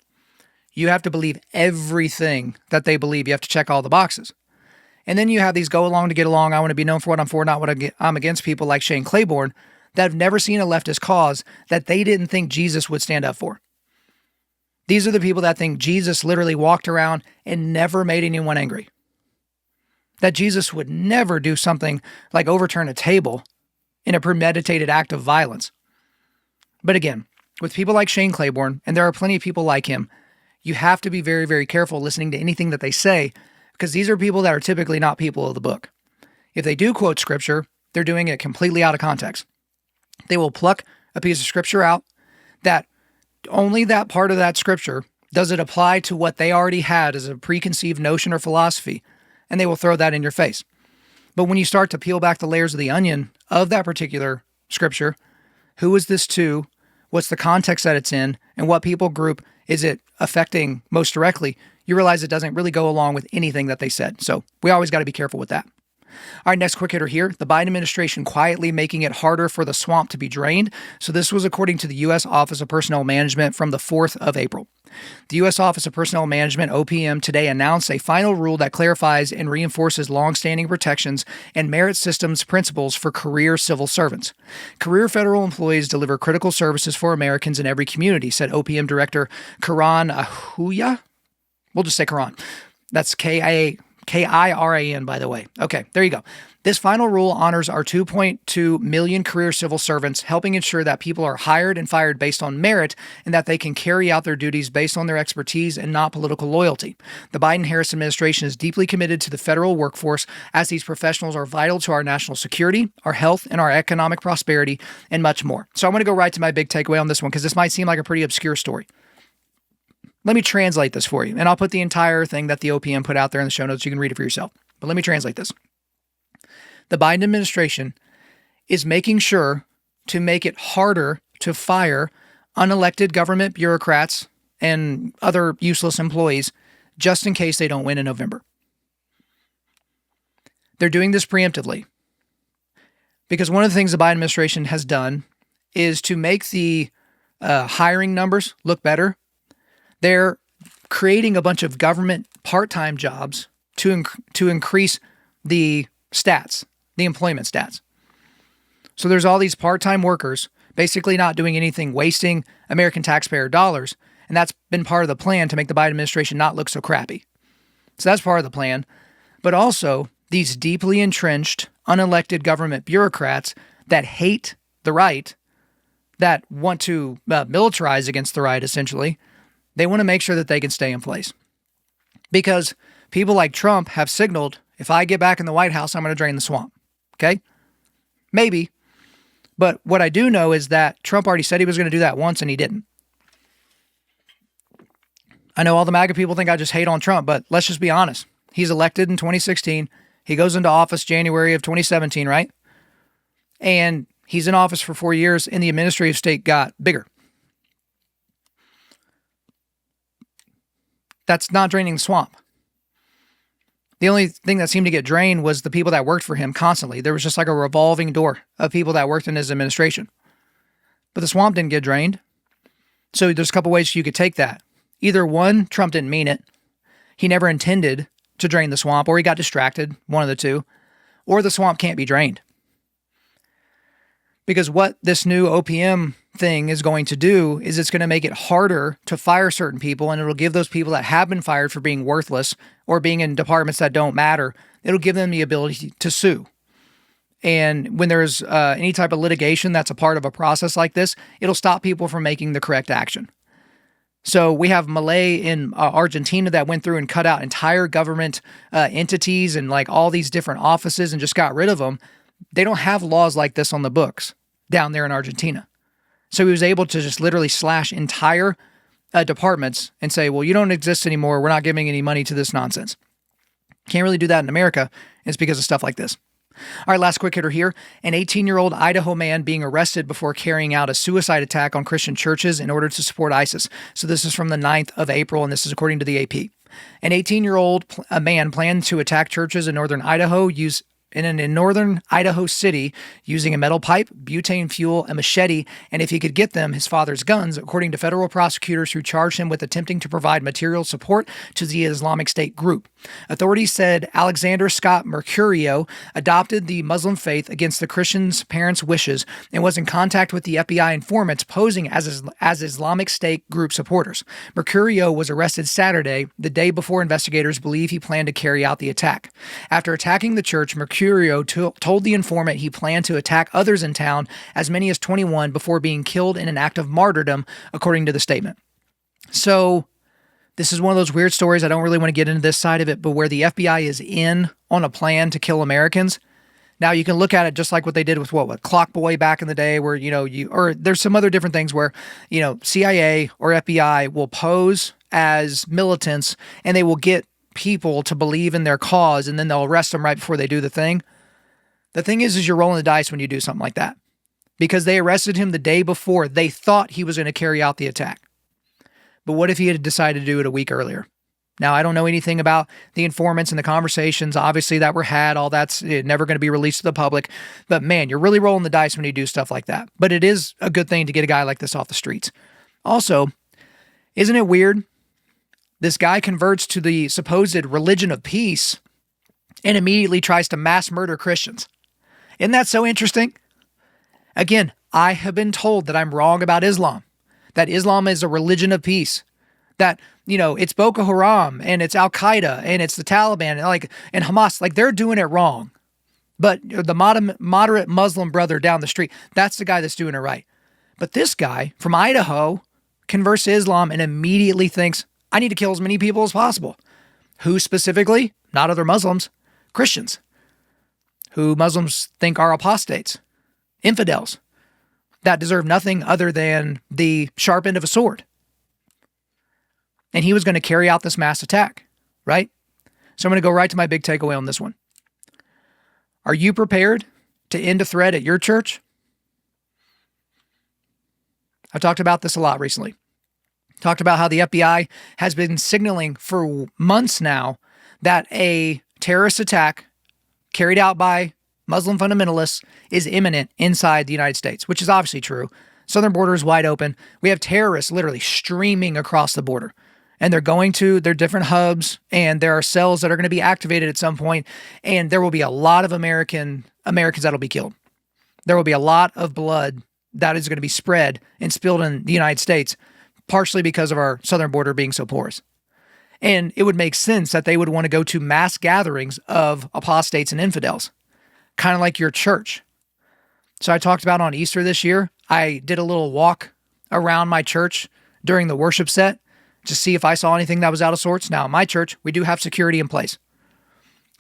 You have to believe everything that they believe. You have to check all the boxes. And then you have these go along to get along. I want to be known for what I'm for, not what I'm against, people like Shane Claiborne that have never seen a leftist cause that they didn't think Jesus would stand up for. These are the people that think Jesus literally walked around and never made anyone angry. That Jesus would never do something like overturn a table in a premeditated act of violence. But again, with people like Shane Claiborne, and there are plenty of people like him, you have to be very, very careful listening to anything that they say, because these are people that are typically not people of the book. If they do quote scripture, they're doing it completely out of context. They will pluck a piece of scripture out that only that part of that scripture does it apply to what they already had as a preconceived notion or philosophy, and they will throw that in your face. But when you start to peel back the layers of the onion of that particular scripture, who is this to? What's the context that it's in, and what people group is it affecting most directly, you realize it doesn't really go along with anything that they said. So we always got to be careful with that. All right, next quick hitter here. The Biden administration quietly making it harder for the swamp to be drained. So this was according to the U.S. Office of Personnel Management from the 4th of April. The U.S. Office of Personnel Management, OPM, today announced a final rule that clarifies and reinforces longstanding protections and merit systems principles for career civil servants. Career federal employees deliver critical services for Americans in every community, said OPM Director Karan Ahuja. We'll just say Karan. That's Kiran, by the way. Okay, there you go. This final rule honors our 2.2 million career civil servants, helping ensure that people are hired and fired based on merit and that they can carry out their duties based on their expertise and not political loyalty. The Biden-Harris administration is deeply committed to the federal workforce as these professionals are vital to our national security, our health, and our economic prosperity, and much more. So I'm going to go right to my big takeaway on this one because this might seem like a pretty obscure story. Let me translate this for you, and I'll put the entire thing that the OPM put out there in the show notes. You can read it for yourself. but let me translate this. The Biden administration is making sure to make it harder to fire unelected government bureaucrats and other useless employees just in case they don't win in November. They're doing this preemptively because one of the things the Biden administration has done is to make the hiring numbers look better. They're creating a bunch of government part-time jobs to increase the stats, the employment stats. So there's all these part-time workers basically not doing anything, wasting American taxpayer dollars. And that's been part of the plan to make the Biden administration not look so crappy. So that's part of the plan. But also these deeply entrenched, unelected government bureaucrats that hate the right, that want to militarize against the right, essentially, they want to make sure that they can stay in place. Because people like Trump have signaled, if I get back in the White House, I'm going to drain the swamp. Okay? Maybe. But what I do know is that Trump already said he was going to do that once and he didn't. I know all the MAGA people think I just hate on Trump, but let's just be honest. He's elected in 2016. He goes into office January of 2017, right? And he's in office for 4 years and the administrative state got bigger. That's not draining the swamp. The only thing that seemed to get drained was the people that worked for him constantly. There was just like a revolving door of people that worked in his administration. But the swamp didn't get drained. So there's a couple ways you could take that. Either one, Trump didn't mean it. He never intended to drain the swamp, or he got distracted, one of the two, or the swamp can't be drained. Because what this new OPM thing is going to do is it's going to make it harder to fire certain people, and it'll give those people that have been fired for being worthless or being in departments that don't matter, it'll give them the ability to sue. And when there's any type of litigation that's a part of a process like this, it'll stop people from making the correct action. So we have Malay in Argentina that went through and cut out entire government entities and like all these different offices and just got rid of them. They don't have laws like this on the books down there in Argentina. So he was able to just literally slash entire departments and say, well, you don't exist anymore. We're not giving any money to this nonsense. Can't really do that in America. It's because of stuff like this. All right, last quick hitter here. An 18-year-old Idaho man being arrested before carrying out a suicide attack on Christian churches in order to support ISIS. So this is from the 9th of April, and this is according to the AP. An 18-year-old man planned to attack churches in northern Idaho in northern Idaho City using a metal pipe, butane fuel, a machete, and if he could get them, his father's guns, according to federal prosecutors who charged him with attempting to provide material support to the Islamic State group. Authorities said Alexander Scott Mercurio adopted the Muslim faith against the Christian's parents' wishes and was in contact with the FBI informants posing as Islamic State group supporters. Mercurio was arrested Saturday, the day before investigators believe he planned to carry out the attack. After attacking the church, Mercurio told the informant he planned to attack others in town, as many as 21, before being killed in an act of martyrdom, according to the statement. So this is one of those weird stories. I don't really want to get into this side of it, but where the FBI is in on a plan to kill Americans. Now you can look at it just like what they did with what Clock Boy back in the day, where, or there's some other different things where, CIA or FBI will pose as militants and they will get people to believe in their cause, and then they'll arrest them right before they do the thing. The thing is you're rolling the dice when you do something like that, because they arrested him the day before they thought he was going to carry out the attack. But what if he had decided to do it a week earlier? Now, I don't know anything about the informants and the conversations, obviously, that were had. All that's never going to be released to the public. But man, you're really rolling the dice when you do stuff like that. But it is a good thing to get a guy like this off the streets. Also, isn't it weird? This guy converts to the supposed religion of peace and immediately tries to mass murder Christians. Isn't that so interesting? Again, I have been told that I'm wrong about Islam, that Islam is a religion of peace, that, it's Boko Haram and it's Al-Qaeda and it's the Taliban and Hamas, they're doing it wrong. But the moderate Muslim brother down the street, that's the guy that's doing it right. But this guy from Idaho converts to Islam and immediately thinks, I need to kill as many people as possible. Who specifically? Not other Muslims, Christians, who Muslims think are apostates, infidels, that deserve nothing other than the sharp end of a sword. And he was going to carry out this mass attack, right? So I'm going to go right to my big takeaway on this one. Are you prepared to end a threat at your church? I've talked about this a lot recently. Talked about how the FBI has been signaling for months now that a terrorist attack carried out by Muslim fundamentalists is imminent inside the United States, which is obviously true. Southern border is wide open. We have terrorists literally streaming across the border, and they're going to their different hubs, and there are cells that are going to be activated at some point, and there will be a lot of Americans that'll be killed. There will be a lot of blood that is going to be spread and spilled in the United States, partially because of our southern border being so porous. And it would make sense that they would want to go to mass gatherings of apostates and infidels, kind of like your church. So I talked about on Easter this year, I did a little walk around my church during the worship set to see if I saw anything that was out of sorts. Now, in my church, we do have security in place.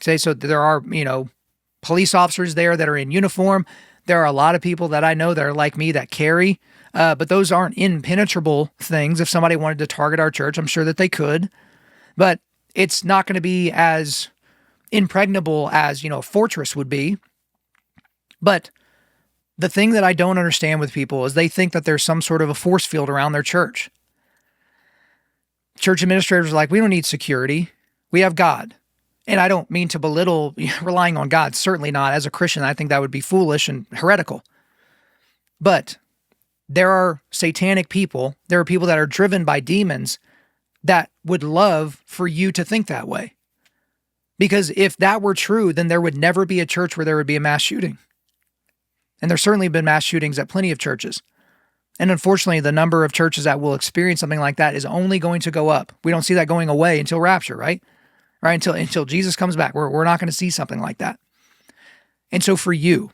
Okay, so there are, police officers there that are in uniform. There are a lot of people that I know that are like me that carry, but those aren't impenetrable things. If somebody wanted to target our church, I'm sure that they could, but it's not going to be as impregnable as, a fortress would be. But the thing that I don't understand with people is they think that there's some sort of a force field around their church. Church administrators are like, we don't need security. We have God. And I don't mean to belittle relying on God. Certainly not. As a Christian, I think that would be foolish and heretical. But there are satanic people. There are people that are driven by demons that would love for you to think that way. Because if that were true, then there would never be a church where there would be a mass shooting. And there's certainly been mass shootings at plenty of churches. And unfortunately, the number of churches that will experience something like that is only going to go up. We don't see that going away until rapture, right? Until Jesus comes back. We're not going to see something like that. And so for you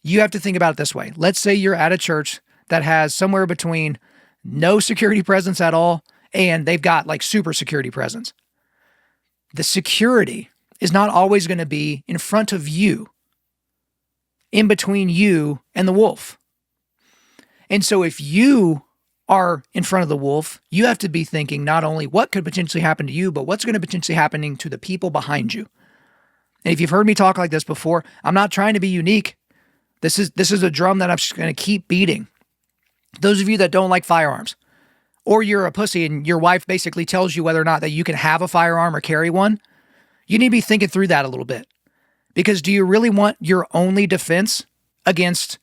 have to think about it this way. Let's say you're at a church that has somewhere between no security presence at all and they've got like super security presence. The security is not always going to be in front of you, in between you and the wolf. And so if you are in front of the wolf, you have to be thinking not only what could potentially happen to you, but what's going to potentially happening to the people behind you. And if you've heard me talk like this before, I'm not trying to be unique. This is a drum that I'm just going to keep beating. Those of you that don't like firearms, or you're a pussy and your wife basically tells you whether or not that you can have a firearm or carry one, you need to be thinking through that a little bit. Because do you really want your only defense against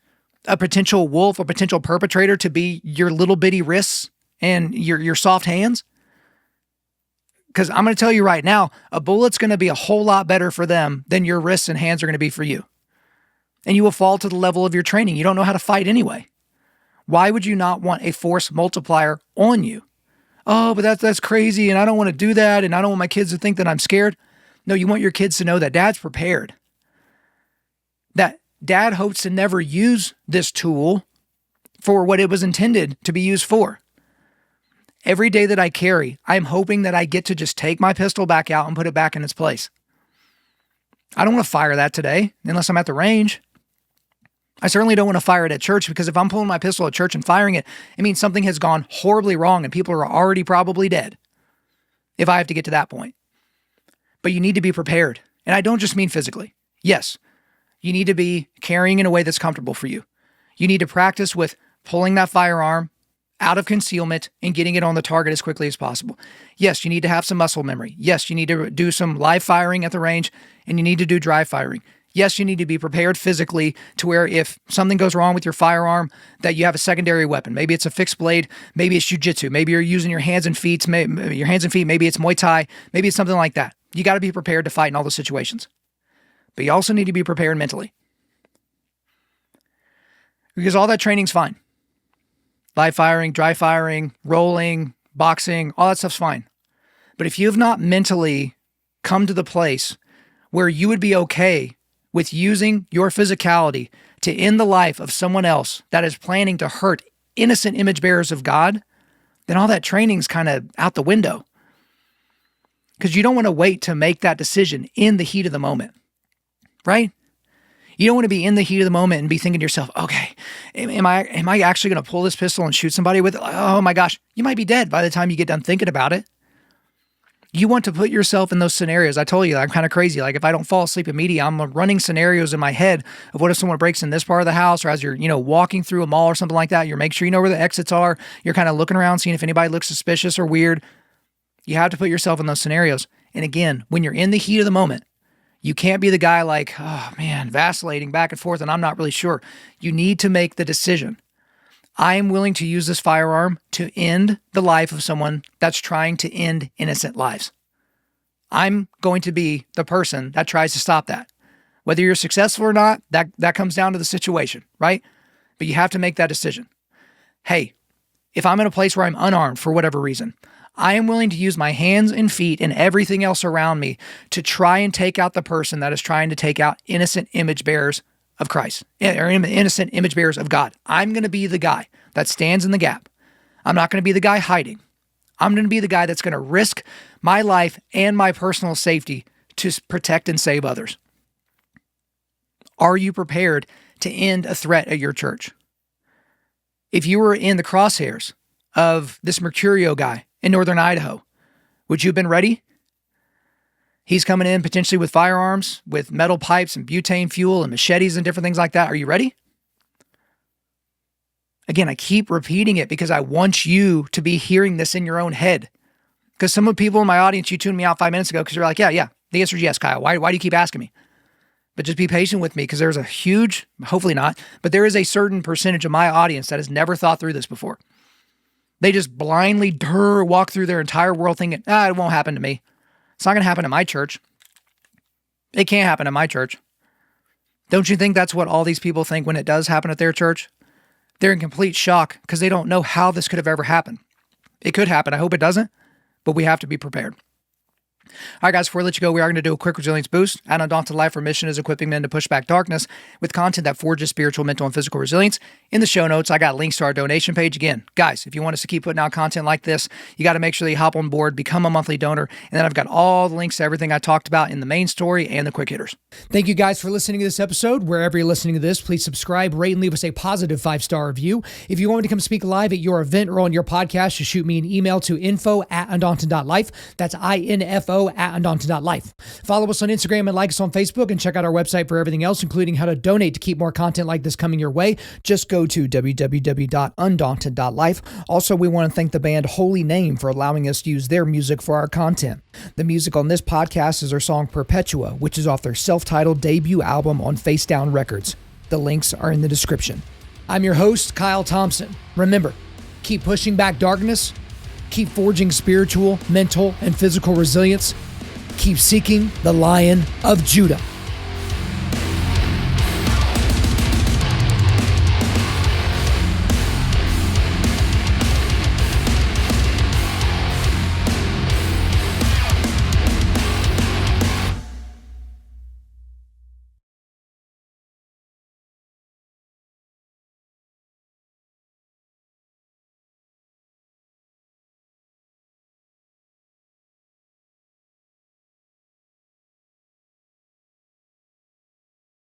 a potential wolf or potential perpetrator to be your little bitty wrists and your soft hands? Because I'm going to tell you right now, a bullet's going to be a whole lot better for them than your wrists and hands are going to be for you. And you will fall to the level of your training. You don't know how to fight anyway. Why would you not want a force multiplier on you? Oh, but that's crazy, and I don't want to do that, and I don't want my kids to think that I'm scared. No, you want your kids to know that dad's prepared. That dad hopes to never use this tool for what it was intended to be used for. Every day that I carry, I'm hoping that I get to just take my pistol back out and put it back in its place. I don't want to fire that today unless I'm at the range. I certainly don't want to fire it at church, because if I'm pulling my pistol at church and firing it, it means something has gone horribly wrong and people are already probably dead if I have to get to that point. But you need to be prepared. And I don't just mean physically. Yes, you need to be carrying in a way that's comfortable for you. You need to practice with pulling that firearm out of concealment and getting it on the target as quickly as possible. Yes, you need to have some muscle memory. Yes, you need to do some live firing at the range, and you need to do dry firing. Yes, you need to be prepared physically to where if something goes wrong with your firearm, that you have a secondary weapon. Maybe it's a fixed blade. Maybe it's jiu-jitsu. Maybe you're using your hands and feet. Maybe it's Muay Thai. Maybe it's something like that. You got to be prepared to fight in all those situations. But you also need to be prepared mentally. Because all that training's fine. Live firing, dry firing, rolling, boxing, all that stuff's fine. But if you have not mentally come to the place where you would be okay with using your physicality to end the life of someone else that is planning to hurt innocent image bearers of God, then all that training's kind of out the window. Because you don't want to wait to make that decision in the heat of the moment, right? You don't want to be in the heat of the moment and be thinking to yourself, okay, am I actually going to pull this pistol and shoot somebody with it? Oh my gosh, you might be dead by the time you get done thinking about it. You want to put yourself in those scenarios. I told you, I'm kind of crazy. Like if I don't fall asleep immediately, I'm running scenarios in my head of what if someone breaks in this part of the house, or as you're, walking through a mall or something like that, you're making sure you know where the exits are. You're kind of looking around, seeing if anybody looks suspicious or weird. You have to put yourself in those scenarios. And again, when you're in the heat of the moment, you can't be the guy like, oh man, vacillating back and forth and I'm not really sure. You need to make the decision. I am willing to use this firearm to end the life of someone that's trying to end innocent lives. I'm going to be the person that tries to stop that. Whether you're successful or not, that comes down to the situation, right? But you have to make that decision. Hey, if I'm in a place where I'm unarmed for whatever reason, I am willing to use my hands and feet and everything else around me to try and take out the person that is trying to take out innocent image bearers of Christ, or innocent image bearers of God. I'm going to be the guy that stands in the gap. I'm not going to be the guy hiding. I'm going to be the guy that's going to risk my life and my personal safety to protect and save others. Are you prepared to end a threat at your church? If you were in the crosshairs of this Mercurio guy in northern Idaho, would you have been ready? He's coming in potentially with firearms, with metal pipes and butane fuel and machetes and different things like that. Are you ready? Again, I keep repeating it because I want you to be hearing this in your own head. Because some of the people in my audience, you tuned me out 5 minutes ago because you're like, yeah, the answer is yes, Kyle. Why do you keep asking me? But just be patient with me because there's a huge, hopefully not, but there is a certain percentage of my audience that has never thought through this before. They just blindly walk through their entire world thinking, it won't happen to me. It's not going to happen in my church. It can't happen in my church. Don't you think that's what all these people think when it does happen at their church? They're in complete shock because they don't know how this could have ever happened. It could happen. I hope it doesn't, but we have to be prepared. All right, guys, before we let you go, we are going to do a quick resilience boost. At Undaunted.Life, our mission is equipping men to push back darkness with content that forges spiritual, mental, and physical resilience. In the show notes, I got links to our donation page. Again, guys, if you want us to keep putting out content like this, you got to make sure that you hop on board, become a monthly donor, and then I've got all the links to everything I talked about in the main story and the quick hitters. Thank you guys for listening to this episode. Wherever you're listening to this, please subscribe, rate, and leave us a positive 5-star review. If you want me to come speak live at your event or on your podcast, just shoot me an email to info@Undaunted.Life. That's info@Undaunted.Life. Follow us on Instagram and like us on Facebook, and check out our website for everything else, including how to donate to keep more content like this coming your way. Just go to www.Undaunted.Life. Also, we want to thank the band Holy Name for allowing us to use their music for our content. The music on this podcast is their song Perpetua, which is off their self-titled debut album on Face Down Records. The links are in the description. I'm your host, Kyle Thompson. Remember, keep pushing back darkness, keep forging spiritual, mental, and physical resilience. Keep seeking the Lion of Judah.